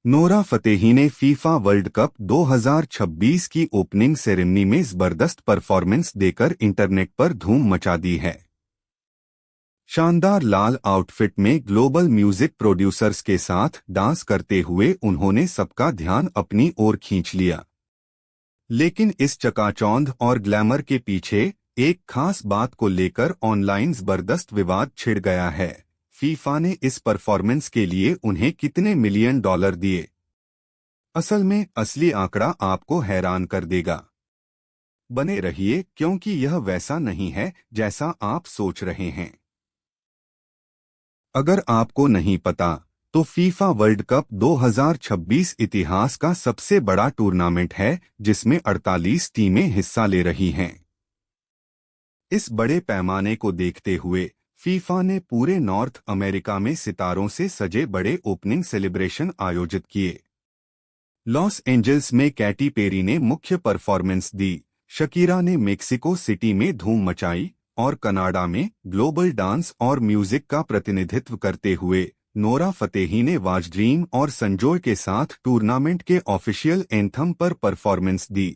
Nora Fatehi ने FIFA world cup 2026 की opening ceremony में जबरदस्त परफॉर्मेंस देकर इंटरनेट पर धूम मचा दी है। शानदार लाल आउटफिट में ग्लोबल म्यूजिक प्रोड्यूसर्स के साथ डांस करते हुए उन्होंने सबका ध्यान अपनी ओर खींच लिया। लेकिन इस चकाचौंध और ग्लैमर के पीछे एक खास बात को लेकर ऑनलाइन जबरदस्त विवाद छिड़ गया है। फीफा ने इस परफॉर्मेंस के लिए उन्हें कितने मिलियन डॉलर दिए? असल में असली आंकड़ा आपको हैरान कर देगा। बने रहिए क्योंकि यह वैसा नहीं है जैसा आप सोच रहे हैं। अगर आपको नहीं पता तो फीफा वर्ल्ड कप 2026 इतिहास का सबसे बड़ा टूर्नामेंट है जिसमें 48 टीमें हिस्सा ले रही हैं। इस बड़े पैमाने को देखते हुए फीफा ने पूरे नॉर्थ अमेरिका में सितारों से सजे बड़े ओपनिंग सेलिब्रेशन आयोजित किए। लॉस एंजल्स में कैटी पेरी ने मुख्य परफॉर्मेंस दी, शकीरा ने मेक्सिको सिटी में धूम मचाई और कनाडा में ग्लोबल डांस और म्यूजिक का प्रतिनिधित्व करते हुए नोरा फतेही ने वाज ड्रीम और संजोय के साथ टूर्नामेंट के ऑफिशियल एंथम पर परफॉर्मेंस दी।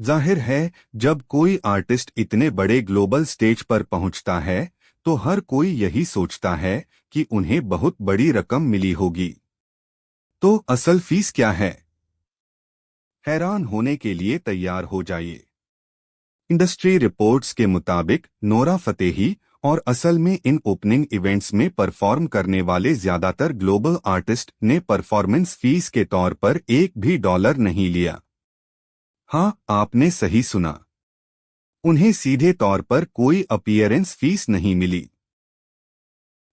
जाहिर है, जब कोई आर्टिस्ट इतने बड़े ग्लोबल स्टेज पर पहुंचता है तो हर कोई यही सोचता है कि उन्हें बहुत बड़ी रकम मिली होगी। तो असल फीस क्या है? हैरान होने के लिए तैयार हो जाइए। इंडस्ट्री रिपोर्ट्स के मुताबिक नोरा फतेही और असल में इन ओपनिंग इवेंट्स में परफॉर्म करने वाले ज्यादातर ग्लोबल आर्टिस्ट ने परफॉर्मेंस फीस के तौर पर $1 भी नहीं लिया। हाँ, आपने सही सुना, उन्हें सीधे तौर पर कोई अपीयरेंस फीस नहीं मिली।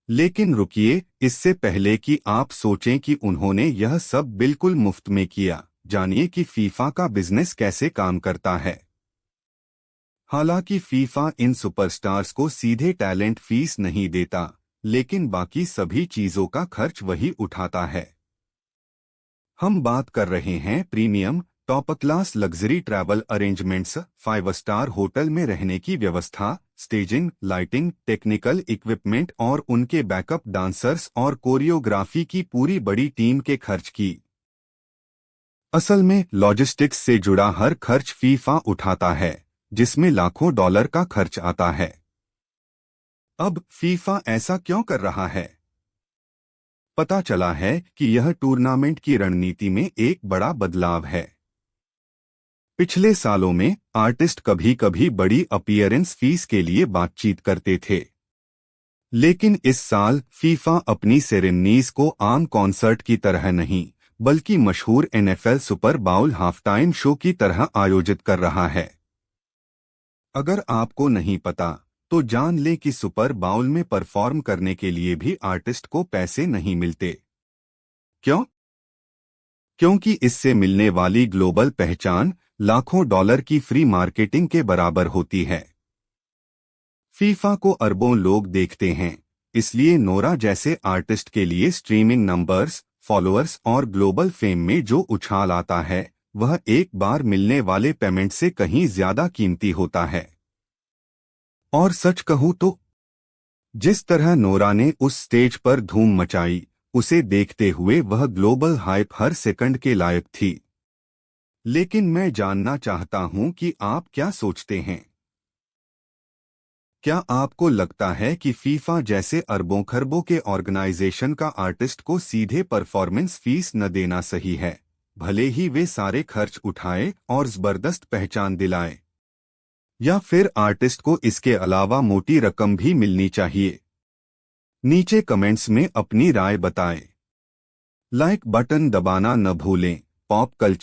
लेकिन रुकिए, इससे पहले कि आप सोचें कि उन्होंने यह सब बिल्कुल मुफ्त में किया, जानिए कि फीफा का बिजनेस कैसे काम करता है। हालांकि फीफा इन सुपरस्टार्स को सीधे टैलेंट फीस नहीं देता, लेकिन बाकी सभी चीजों का खर्च वही उठाता है। हम बात कर रहे हैं premium top class luxury travel arrangements, 5 star hotel में रहने की व्यवस्था, स्टेजिंग, लाइटिंग, टेक्निकल इक्विपमेंट और उनके बैकअप डांसर्स और कोरियोग्राफी की पूरी बड़ी टीम के खर्च की। असल में लॉजिस्टिक्स से जुड़ा हर खर्च फीफा उठाता है, जिसमें लाखों डॉलर का खर्च आता है। अब फीफा ऐसा क्यों कर रहा है? पता चला है कि यह टूर्नामेंट की रणनीति में एक बड़ा बदलाव है। पिछले सालों में आर्टिस्ट कभी कभी बड़ी अपीयरेंस फीस के लिए बातचीत करते थे, लेकिन इस साल फीफा अपनी सेरेमनीज को आम कॉन्सर्ट की तरह नहीं बल्कि मशहूर NFL super bowl half time show की तरह आयोजित कर रहा है। अगर आपको नहीं पता तो जान लें कि सुपर बाउल में परफॉर्म करने के लिए भी आर्टिस्ट को पैसे नहीं मिलते। क्यों? क्योंकि इससे मिलने वाली ग्लोबल पहचान लाखों डॉलर की फ्री मार्केटिंग के बराबर होती है। फीफा को अरबों लोग देखते हैं, इसलिए नोरा जैसे आर्टिस्ट के लिए स्ट्रीमिंग नंबर्स, फॉलोअर्स और ग्लोबल फेम में जो उछाल आता है वह एक बार मिलने वाले पेमेंट से कहीं ज्यादा कीमती होता है। और सच कहूं तो जिस तरह नोरा ने उस स्टेज पर धूम मचाई, उसे देखते हुए वह ग्लोबल हाइप हर सेकंड के लायक थी। लेकिन मैं जानना चाहता हूं कि आप क्या सोचते हैं। क्या आपको लगता है कि फीफा जैसे अरबों खरबों के ऑर्गेनाइजेशन का आर्टिस्ट को सीधे परफॉर्मेंस फीस न देना सही है, भले ही वे सारे खर्च उठाए और जबरदस्त पहचान दिलाएं? या फिर आर्टिस्ट को इसके अलावा मोटी रकम भी मिलनी चाहिए? नीचे कमेंट्स में अपनी राय बताएं। लाइक बटन दबाना न भूलें। Pop culture